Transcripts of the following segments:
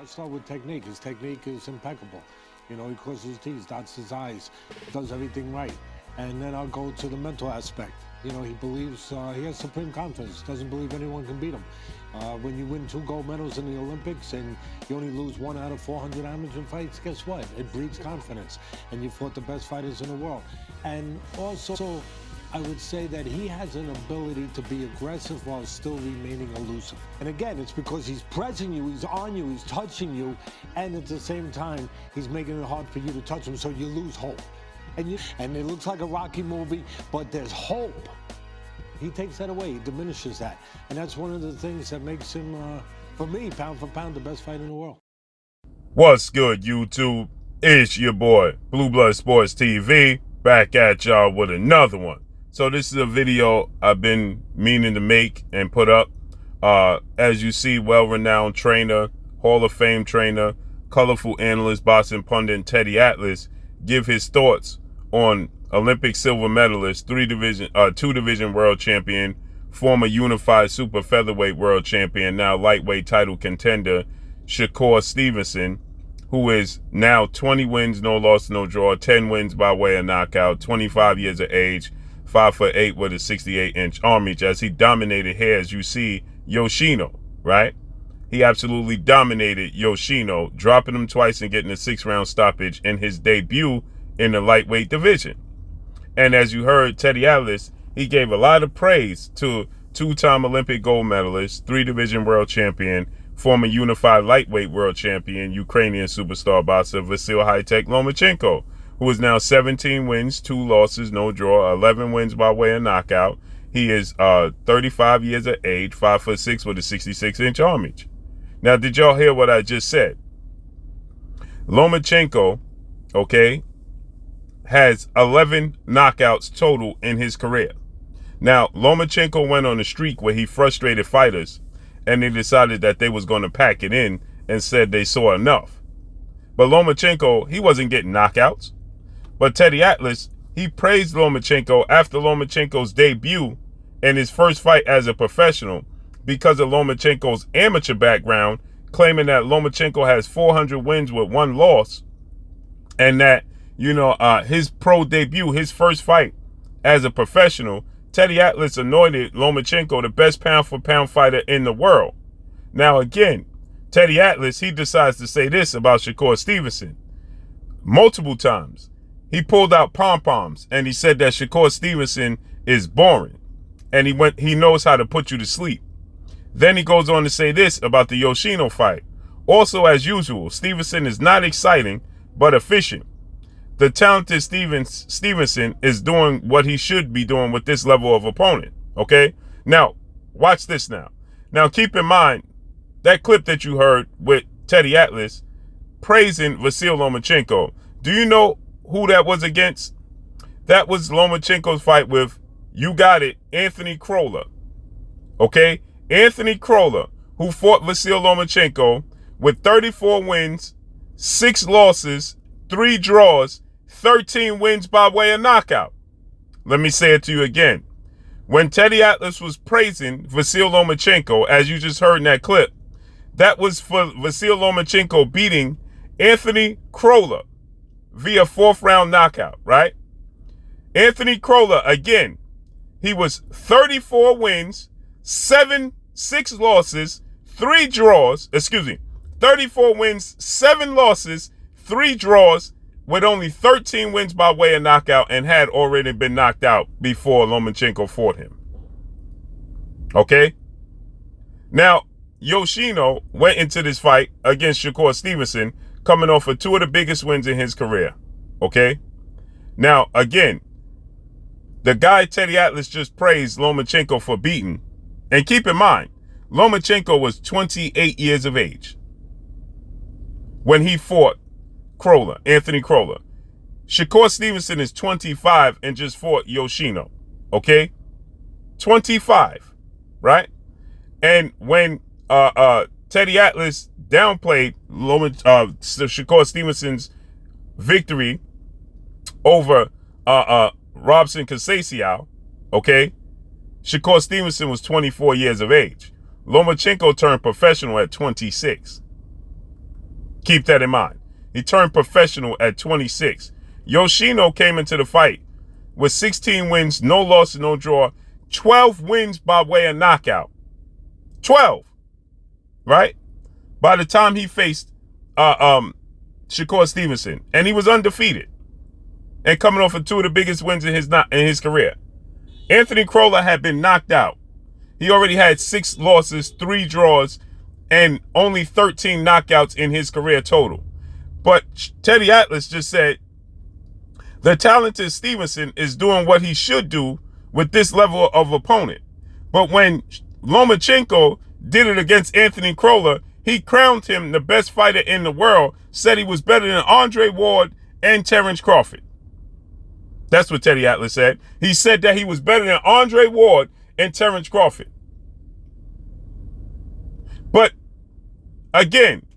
I start with technique. His technique is impeccable. You know, he crosses his T's, dots his I's, does everything right. And then I'll go to the mental aspect. You know, he believes, he has supreme confidence, doesn't believe anyone can beat him. When you win 2 gold medals in the Olympics and you only lose 1 out of 400 amateur fights, guess what? It breeds confidence. And you fought the best fighters in the world. And also, I would say that he has an ability to be aggressive while still remaining elusive. And again, it's because he's pressing you, he's on you, he's touching you, and at the same time, he's making it hard for you to touch him, so you lose hope. And it looks like a Rocky movie, but there's hope. He takes that away, he diminishes that. And that's one of the things that makes him, for me, pound for pound, the best fighter in the world. What's good, YouTube? It's your boy, Blue Blood Sports TV, back at y'all with another one. So this is a video I've been meaning to make and put up. As you see, well-renowned trainer, Hall of Fame trainer, colorful analyst, boxing pundit Teddy Atlas give his thoughts on Olympic silver medalist, 2-division world champion, former unified super featherweight world champion, now lightweight title contender, Shakur Stevenson, who is now 20 wins, no loss, no draw, 10 wins by way of knockout, 25 years of age, 5'8" with a 68-inch arm reach, as he dominated here, as you see, Yoshino, right? He absolutely dominated Yoshino, dropping him twice and getting a 6-round stoppage in his debut in the lightweight division. And as you heard, Teddy Atlas, he gave a lot of praise to 2-time Olympic gold medalist, 3-division world champion, former unified lightweight world champion, Ukrainian superstar boxer Vasyl Lomachenko, who is now 17 wins, 2 losses, no draw, 11 wins by way of knockout. He is 35 years of age, 5'6" with a 66-inch arm reach. Now, did y'all hear what I just said? Lomachenko, okay, has 11 knockouts total in his career. Now, Lomachenko went on a streak where he frustrated fighters, and they decided that they was going to pack it in and said they saw enough. But Lomachenko, he wasn't getting knockouts. But Teddy Atlas, he praised Lomachenko after Lomachenko's debut and his first fight as a professional because of Lomachenko's amateur background, claiming that Lomachenko has 400 wins with 1 loss, and that, you know, his pro debut, his first fight as a professional, Teddy Atlas anointed Lomachenko the best pound-for-pound fighter in the world. Now, again, Teddy Atlas, he decides to say this about Shakur Stevenson. Multiple times, he pulled out pom-poms, and he said that Shakur Stevenson is boring, and he knows how to put you to sleep. Then he goes on to say this about the Yoshino fight. Also, as usual, Stevenson is not exciting, but efficient. The talented Stevenson is doing what he should be doing with this level of opponent, okay? Now, watch this now. Now, keep in mind, that clip that you heard with Teddy Atlas praising Vasyl Lomachenko, do you know who that was against? That was Lomachenko's fight with, you got it, Anthony Crolla, okay? Anthony Crolla, who fought Vasyl Lomachenko with 34 wins, 6 losses, 3 draws, 13 wins by way of knockout. Let me say it to you again. When Teddy Atlas was praising Vasyl Lomachenko, as you just heard in that clip, that was for Vasyl Lomachenko beating Anthony Crolla via 4th-round knockout, right? Anthony Crolla, again, he was 34 wins, 6 losses, 3 draws, 34 wins, 7 losses, 3 draws, with only 13 wins by way of knockout, and had already been knocked out before Lomachenko fought him. Okay? Now, Yoshino went into this fight against Shakur Stevenson, coming off of 2 of the biggest wins in his career. Okay? Now, again, the guy Teddy Atlas just praised Lomachenko for beating, and keep in mind, Lomachenko was 28 years of age when he fought Anthony Crolla. Shakur Stevenson is 25 and just fought Yoshino, okay? 25, right? And when Teddy Atlas downplayed Shakur Stevenson's victory over Robson Conceição, okay? Shakur Stevenson was 24 years of age. Lomachenko turned professional at 26. Keep that in mind. He turned professional at 26. Yoshino came into the fight with 16 wins, no loss, no draw, 12 wins by way of knockout. 12, right? By the time he faced Shakur Stevenson, and he was undefeated and coming off of two of the biggest wins in his career. Anthony Crolla had been knocked out. He already had 6 losses, 3 draws, and only 13 knockouts in his career total. But Teddy Atlas just said the talented Stevenson is doing what he should do with this level of opponent. But when Lomachenko did it against Anthony Crolla, he crowned him the best fighter in the world, said he was better than Andre Ward and Terrence Crawford. That's what Teddy Atlas said. He said that he was better than Andre Ward and Terrence Crawford. But again,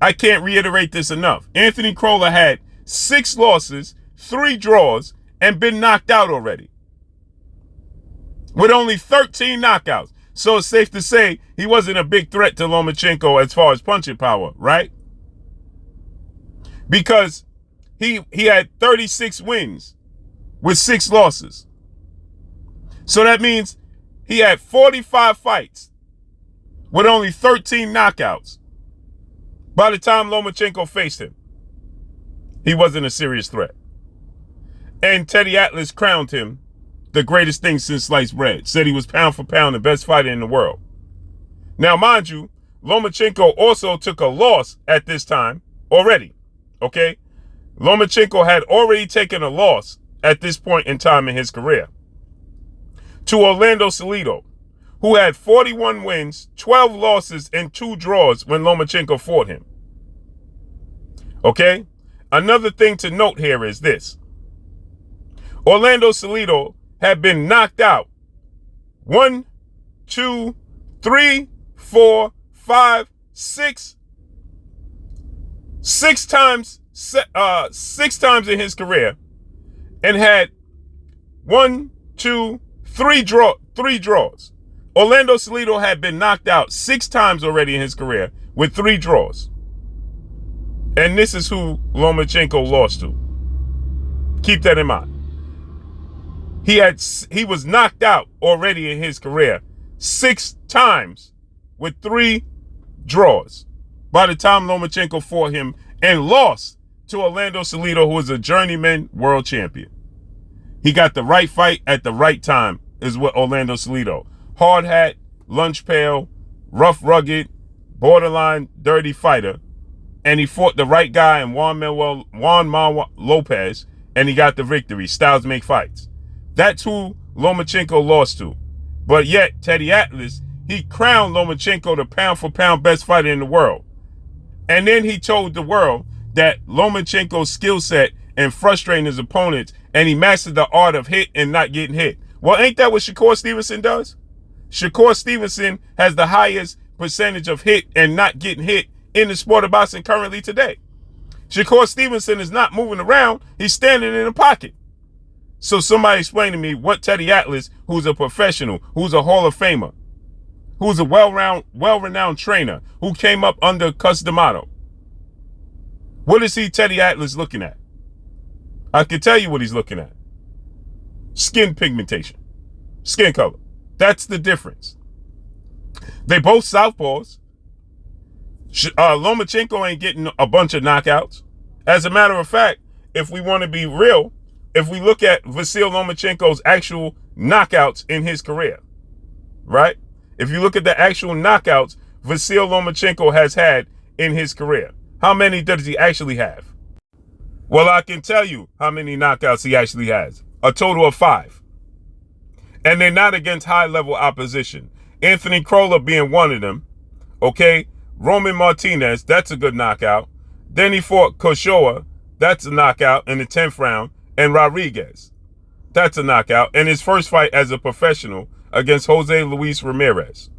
I can't reiterate this enough. Anthony Crolla had 6 losses, 3 draws, and been knocked out already, with only 13 knockouts. So it's safe to say he wasn't a big threat to Lomachenko as far as punching power, right? Because he had 36 wins with 6 losses. So that means he had 45 fights with only 13 knockouts. By the time Lomachenko faced him, he wasn't a serious threat. And Teddy Atlas crowned him the greatest thing since sliced bread. Said he was pound for pound the best fighter in the world. Now, mind you, Lomachenko also took a loss at this time already, okay? Lomachenko had already taken a loss at this point in time in his career to Orlando Salido, who had 41 wins, 12 losses, and 2 draws when Lomachenko fought him. Okay? Another thing to note here is this. Orlando Salido had been knocked out 1, 2, 3, 4, 5, 6 times, 6 times in his career, and had 1, 2, 3 draws. Orlando Salido had been knocked out 6 times already in his career with 3 draws. And this is who Lomachenko lost to. Keep that in mind. He was knocked out already in his career 6 times with 3 draws by the time Lomachenko fought him and lost to Orlando Salido, who is a journeyman world champion. He got the right fight at the right time, is what Orlando Salido. Hard hat, lunch pail, rough, rugged, borderline, dirty fighter. And he fought the right guy in Juan Manuel Lopez, and he got the victory. Styles make fights. That's who Lomachenko lost to. But yet, Teddy Atlas, he crowned Lomachenko the pound-for-pound best fighter in the world. And then he told the world that Lomachenko's skill set and frustrating his opponents, and he mastered the art of hit and not getting hit. Well, ain't that what Shakur Stevenson does? Shakur Stevenson has the highest percentage of hit and not getting hit in the sport of boxing currently today. Shakur Stevenson is not moving around. He's standing in a pocket. So somebody explain to me what Teddy Atlas, who's a professional, who's a Hall of Famer, who's a well-renowned trainer, who came up under Cus D'Amato. What is Teddy Atlas looking at? I can tell you what he's looking at. Skin pigmentation. Skin color. That's the difference. They both southpaws. Lomachenko ain't getting a bunch of knockouts. As a matter of fact, if we want to be real, if we look at Vasyl Lomachenko's actual knockouts in his career, right? If you look at the actual knockouts Vasyl Lomachenko has had in his career, how many does he actually have? Well, I can tell you how many knockouts he actually has. A total of 5. And they're not against high-level opposition. Anthony Crolla being one of them, okay? Roman Martinez, that's a good knockout. Then he fought Koshoa, that's a knockout in the 10th round. And Rodriguez, that's a knockout. And his first fight as a professional against Jose Luis Ramirez.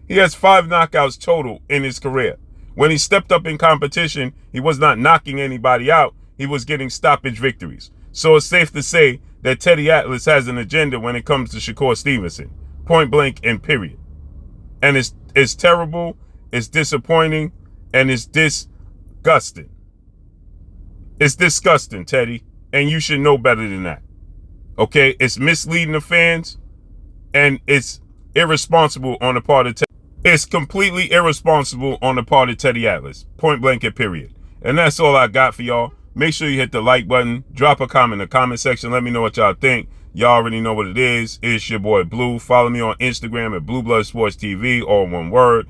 He has 5 knockouts total in his career. When he stepped up in competition, he was not knocking anybody out. He was getting stoppage victories. So it's safe to say that Teddy Atlas has an agenda when it comes to Shakur Stevenson. Point blank and period. And it's terrible, it's disappointing, and it's disgusting. It's disgusting, Teddy. And you should know better than that. Okay? It's misleading the fans. And it's irresponsible on the part of Teddy. It's completely irresponsible on the part of Teddy Atlas. Point blank and period. And that's all I got for y'all. Make sure you hit the like button. Drop a comment in the comment section. Let me know what y'all think. Y'all already know what it is. It's your boy Blue. Follow me on Instagram at Blue Blood Sports TV, all one word.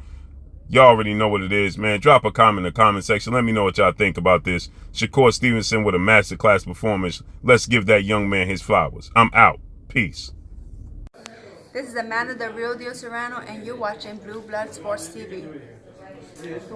Y'all already know what it is, man. Drop a comment in the comment section. Let me know what y'all think about this. Shakur Stevenson with a masterclass performance. Let's give that young man his flowers. I'm out. Peace. This is Amanda, the real deal Serrano, and you're watching Blue Blood Sports TV.